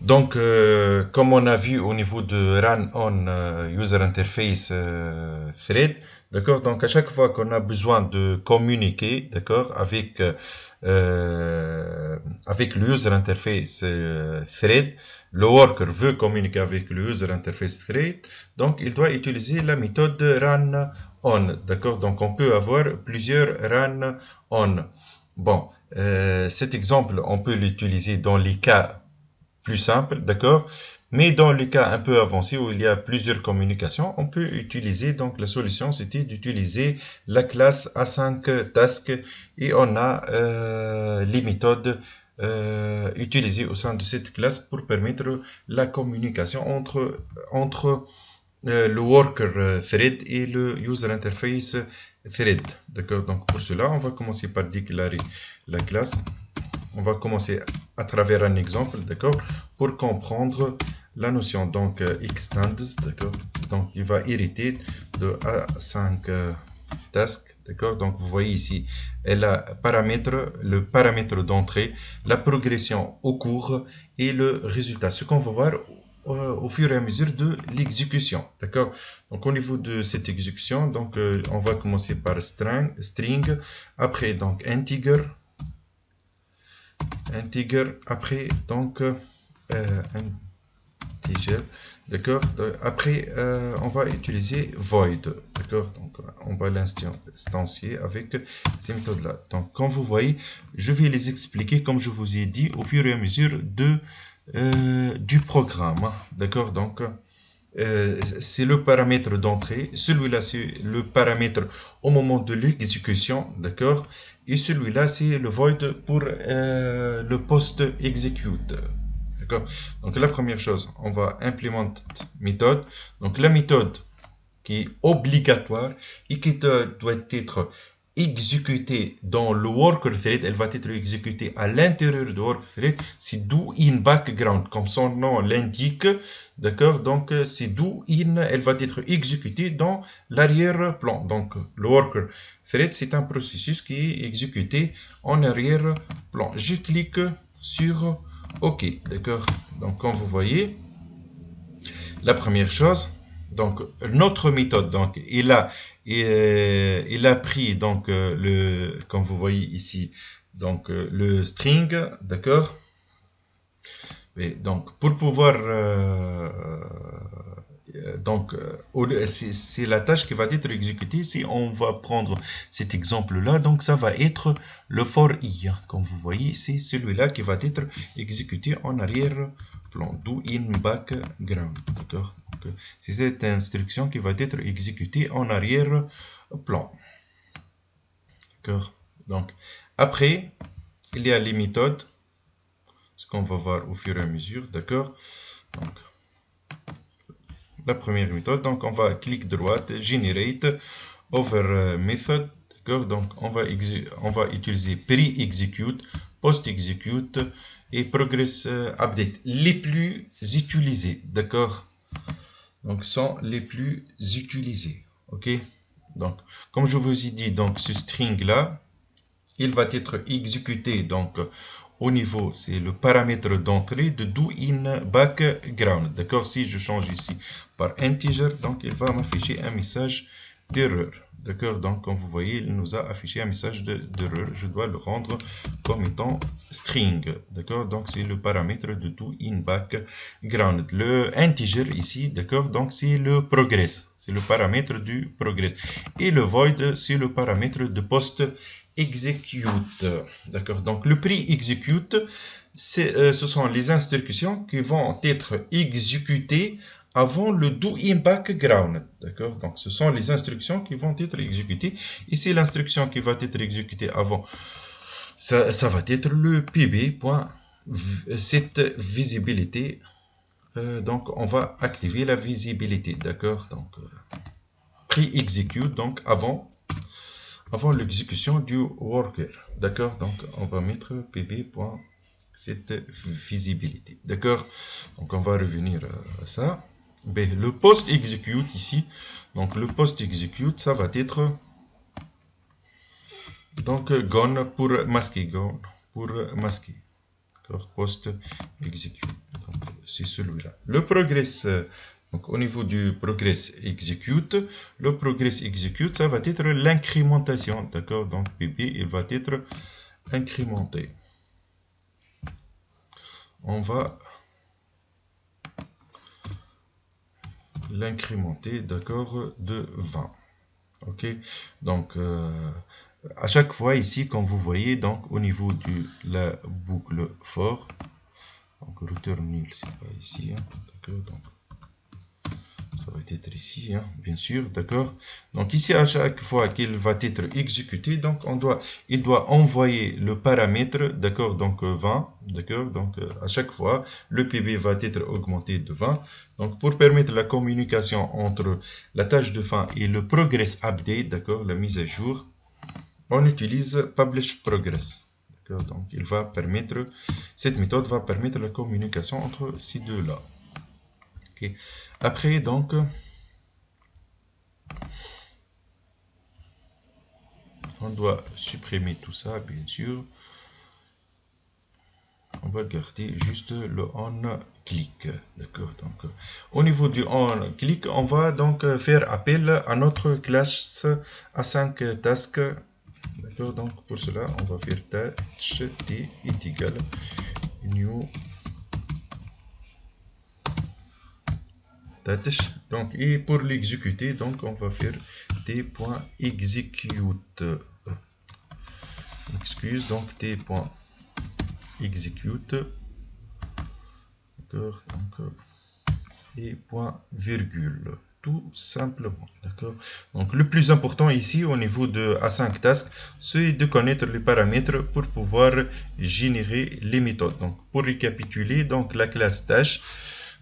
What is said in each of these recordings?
Donc, comme on a vu au niveau de Run on User Interface Thread, d'accord? Donc, à chaque fois qu'on a besoin de communiquer, d'accord, avec le User Interface Thread, le worker veut communiquer avec le User Interface Thread, donc il doit utiliser la méthode Run on, d'accord? Donc, on peut avoir plusieurs Run on. Bon, cet exemple, on peut l'utiliser dans les cas plus simple, d'accord? Mais dans les cas un peu avancés où il y a plusieurs communications, on peut utiliser, donc la solution c'était d'utiliser la classe A5 Task et on a les méthodes utilisées au sein de cette classe pour permettre la communication entre le worker thread et le user interface thread. D'accord? Donc pour cela, on va commencer par déclarer la classe. On va commencer à travers un exemple, d'accord, pour comprendre la notion. Donc, extends, d'accord, donc il va hériter de A5 task, d'accord. Donc, vous voyez ici, elle a le paramètre d'entrée, la progression au cours et le résultat. Ce qu'on va voir au fur et à mesure de l'exécution, d'accord. Donc, au niveau de cette exécution, donc, on va commencer par string, après, donc, integer, après donc integer, d'accord, après on va utiliser void, d'accord, donc on va l'instancier avec ces méthodes là. Donc comme vous voyez, je vais les expliquer comme je vous ai dit au fur et à mesure du programme, d'accord. Donc c'est le paramètre d'entrée, celui-là c'est le paramètre au moment de l'exécution, d'accord, et celui-là c'est le void pour le post-execute, d'accord. Donc la première chose, on va implémenter méthode, donc la méthode qui est obligatoire et qui doit être exécutée dans le worker thread, elle va être exécutée à l'intérieur du worker thread, c'est do in background, comme son nom l'indique, d'accord, donc c'est do in, elle va être exécutée dans l'arrière-plan, donc le worker thread, c'est un processus qui est exécuté en arrière-plan. Je clique sur OK, d'accord, donc comme vous voyez, la première chose, donc notre méthode, donc il a pris donc comme vous voyez ici, donc le string, d'accord. Et donc pour pouvoir c'est la tâche qui va être exécutée. Si on va prendre cet exemple-là, donc ça va être le for i. Comme vous voyez, c'est celui-là qui va être exécuté en arrière-plan, do in background. D'accord. C'est cette instruction qui va être exécutée en arrière-plan. D'accord. Donc après, il y a les méthodes, ce qu'on va voir au fur et à mesure. D'accord. Donc la première méthode, donc on va clic droite, generate over method, d'accord, donc on va utiliser pre-execute, post-execute et progress update, les plus utilisés, d'accord, donc sont les plus utilisés, ok. Donc comme je vous ai dit, donc ce string là, il va être exécuté donc au niveau, c'est le paramètre d'entrée de do in background. D'accord, si je change ici par integer, donc il va m'afficher un message d'erreur. D'accord, donc comme vous voyez, il nous a affiché un message d'erreur. Je dois le rendre comme étant string. D'accord, donc c'est le paramètre de do in background. Le integer ici, d'accord, donc c'est le progress. C'est le paramètre du progress. Et le void, c'est le paramètre de post execute. D'accord. Donc le pre-execute, ce sont les instructions qui vont être exécutées avant le do in background. D'accord. Donc ce sont les instructions qui vont être exécutées. Ici l'instruction qui va être exécutée avant, ça va être le pb.cette visibilité. Donc on va activer la visibilité. D'accord. Donc pre-execute, donc avant l'exécution du worker. D'accord, donc on va mettre pb.cette visibilité. D'accord, donc on va revenir à ça. B, le post execute ici, donc le post execute, ça va être donc gone pour masquer, gone pour masquer. D'accord, post execute. Donc, c'est celui-là. Le progress, donc au niveau du progress execute, le progress execute, ça va être l'incrémentation, d'accord? Donc PB, il va être incrémenté. On va l'incrémenter, d'accord, de 20. Ok, donc à chaque fois ici, comme vous voyez, donc au niveau de la boucle for, donc return nil, c'est pas ici, hein, d'accord, donc ça va être ici, hein, bien sûr, d'accord. Donc ici, à chaque fois qu'il va être exécuté, donc il doit envoyer le paramètre, d'accord, donc 20, d'accord. Donc à chaque fois, le PB va être augmenté de 20. Donc pour permettre la communication entre la tâche de fin et le progress update, d'accord, la mise à jour, on utilise publish progress. Donc il va permettre, cette méthode va permettre la communication entre ces deux-là. Okay. Après, donc, on doit supprimer tout ça, bien sûr. On va garder juste le on-click. D'accord. Donc, au niveau du on-click, on va donc faire appel à notre classe A5 task. D'accord. Donc, pour cela, on va faire touch t est égal new touch. Donc, et pour l'exécuter, donc on va faire t.execute. Excuse, donc t.execute. D'accord, donc et point virgule, tout simplement. D'accord. Donc le plus important ici au niveau de A5 task, c'est de connaître les paramètres pour pouvoir générer les méthodes. Donc pour récapituler, donc la classe tâche,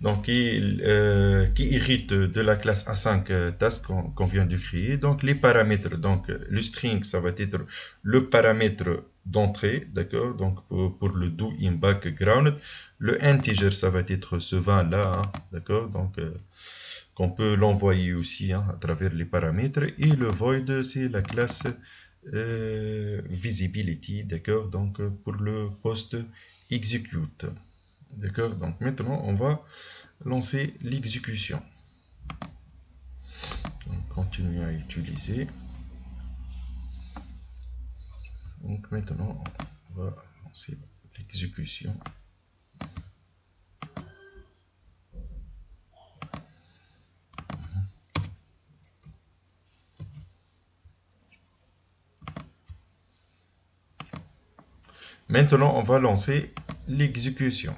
donc qui hérite de la classe A5 task qu'on vient de créer. Donc les paramètres, donc le string, ça va être le paramètre d'entrée, d'accord, donc pour le do in background. Le integer, ça va être ce 20 là, hein, d'accord, donc qu'on peut l'envoyer aussi, hein, à travers les paramètres. Et le void, c'est la classe visibility, d'accord, donc pour le post execute. D'accord, donc maintenant on va lancer l'exécution. Continuer à utiliser. Donc maintenant on va lancer l'exécution. Maintenant on va lancer l'exécution.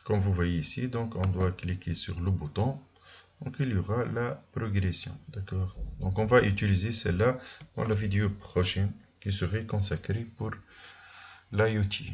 Comme vous voyez ici, donc on doit cliquer sur le bouton. Donc il y aura la progression. D'accord. Donc on va utiliser celle-là dans la vidéo prochaine qui serait consacrée pour l'IoT.